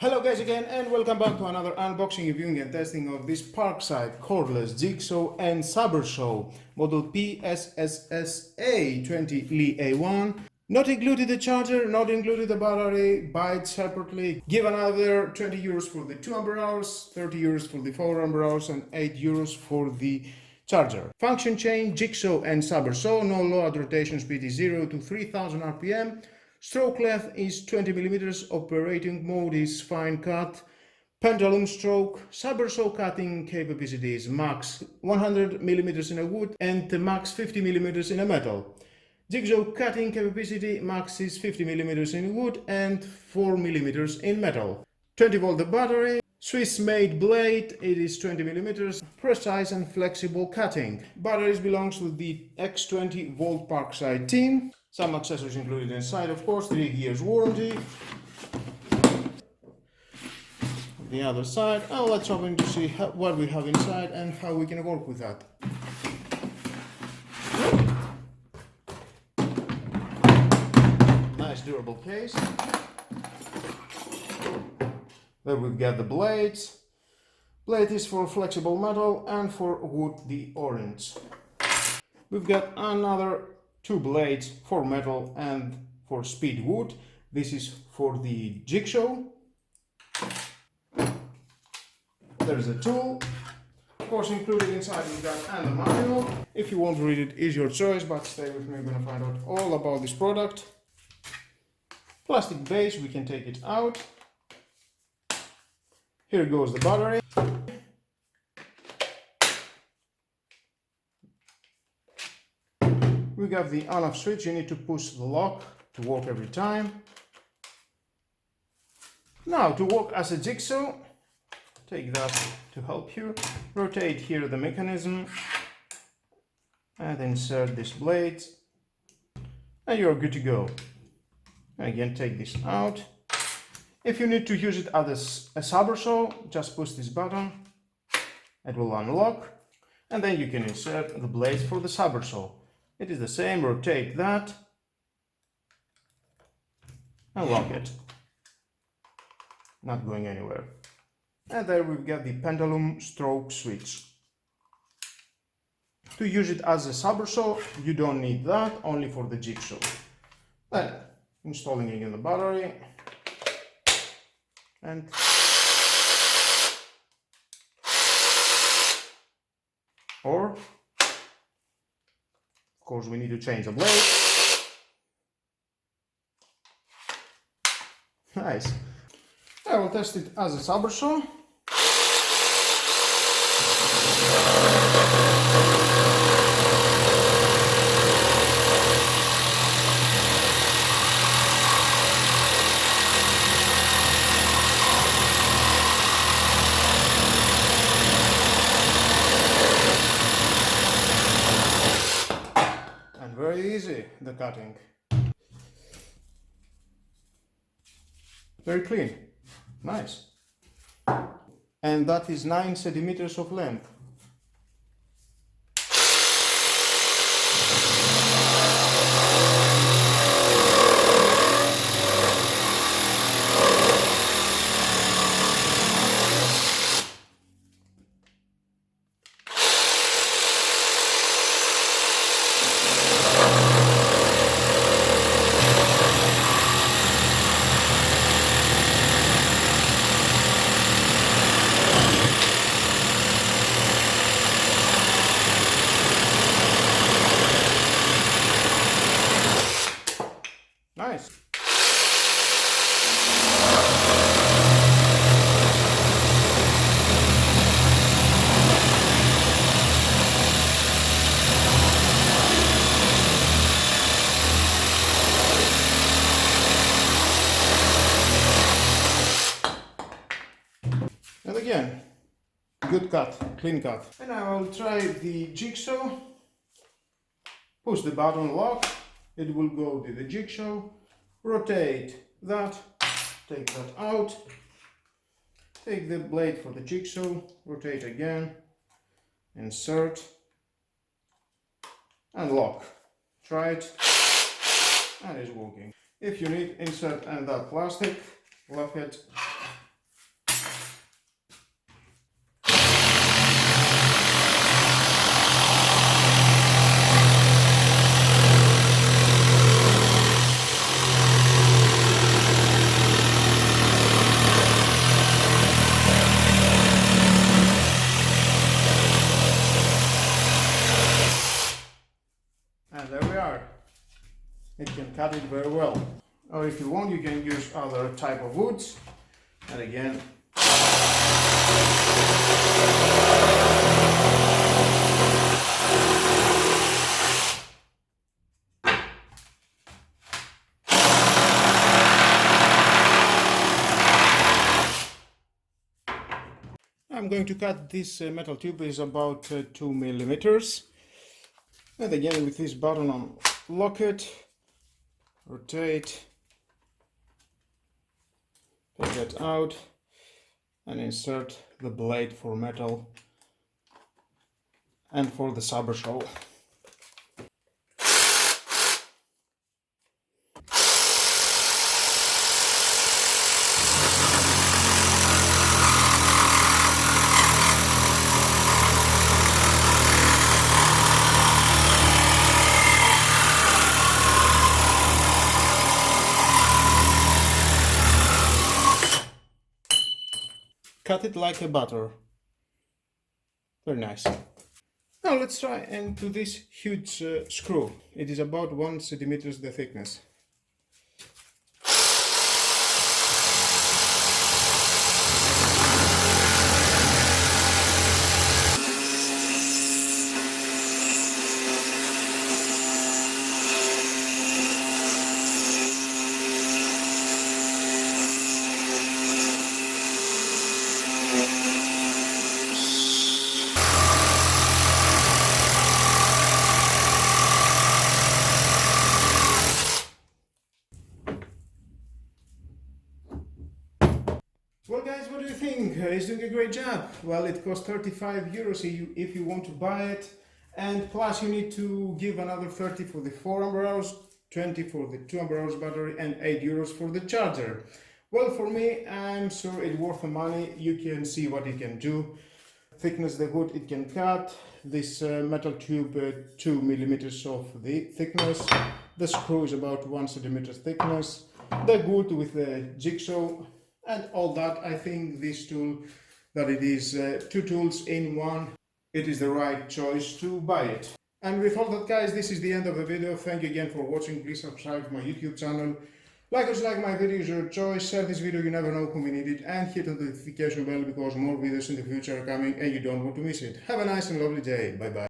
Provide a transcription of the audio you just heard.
Hello guys again, and welcome back to another unboxing, reviewing and testing of this Parkside Cordless Jigsaw and Sabre model PSSSA 20 Li A1. Not included the charger, not included the battery, buy it separately. Give another 20 euros for the 2 ampere hours, 30 euros for the 4 ampere hours and 8 euros for the charger. Function chain, Jigsaw and Sabre no load, rotation speed is 0 to 3000 RPM. Stroke length is 20 mm, operating mode is fine cut, pendulum stroke, Sabre cutting capacity is max 100 mm in a wood and max 50 mm in a metal. Jigsaw cutting capacity max is 50 mm in wood and 4 mm in metal. 20 volt battery, Swiss made blade, it is 20 mm, precise and flexible cutting. Batteries belongs to the X20 volt Parkside team. Some accessories included inside, of course, 3 years warranty. The other side, and let's open to see what we have inside and how we can work with that. Nice durable case. There we've got the blades. Blade is for flexible metal and for wood the orange. We've got another 2 blades for metal and for speed wood. This is for the Jigsaw. There's a tool. Of course, included inside we've got and a manual. If you want to read it, is your choice, but stay with me, we're going to find out all about this product. Plastic base, we can take it out. Here goes the battery. We got the on-off switch, you need to push the lock to work every time. Now, to work as a jigsaw, take that to help you. Rotate here the mechanism and insert this blade and you're good to go. Again, take this out. If you need to use it as a Sabre saw, just push this button, it will unlock, and then you can insert the blades for the Sabre saw. It is the same, rotate that, and lock it. Not going anywhere. And there we've got the pendulum stroke switch. To use it as a Sabre saw, you don't need that, only for the jigsaw. Then, installing it in the battery, and of course we need to change the blade. Nice. I will test it as a Sabre saw. Very easy, the cutting. Very clean. Nice. And that is 9 centimeters of length. Nice. And again, good cut, clean cut. And now I'll try the jigsaw. Push the button, lock. It will go to the jigsaw, rotate that, take that out, take the blade for the jigsaw, rotate again, insert, and lock. Try it, and it's working. If you need, insert and that plastic, lock it, cut it very well. Or if you want, you can use other type of woods. And again, I'm going to cut this metal tube is about 2 millimeters. And again, with this button on, lock it, rotate, take that out, and insert the blade for metal and for the sabre show. Cut it like a butter. Very nice. Now let's try and do this huge screw. It is about 1 centimeter the thickness. Well guys, what do you think? He's doing a great job. Well, it costs 35 euros if you want to buy it, and plus you need to give another 30 for the 4 ampere hours, 20 for the 2 ampere hours battery, and 8 euros for the charger. Well, for me, I'm sure it's worth the money. You can see what it can do. Thickness the wood it can cut. This metal tube 2 millimeters of the thickness. The screw is about 1 centimeter thickness. The wood with the jigsaw and all that. I think this tool, that it is 2 tools in one, it is the right choice to buy it. And with all that guys, this is the end of the video. Thank you again for watching. Please subscribe to my YouTube channel. Like or dislike my video is your choice. Share this video, you never know whom you need it, and hit the notification bell because more videos in the future are coming and you don't want to miss it. Have a nice and lovely day. Bye bye.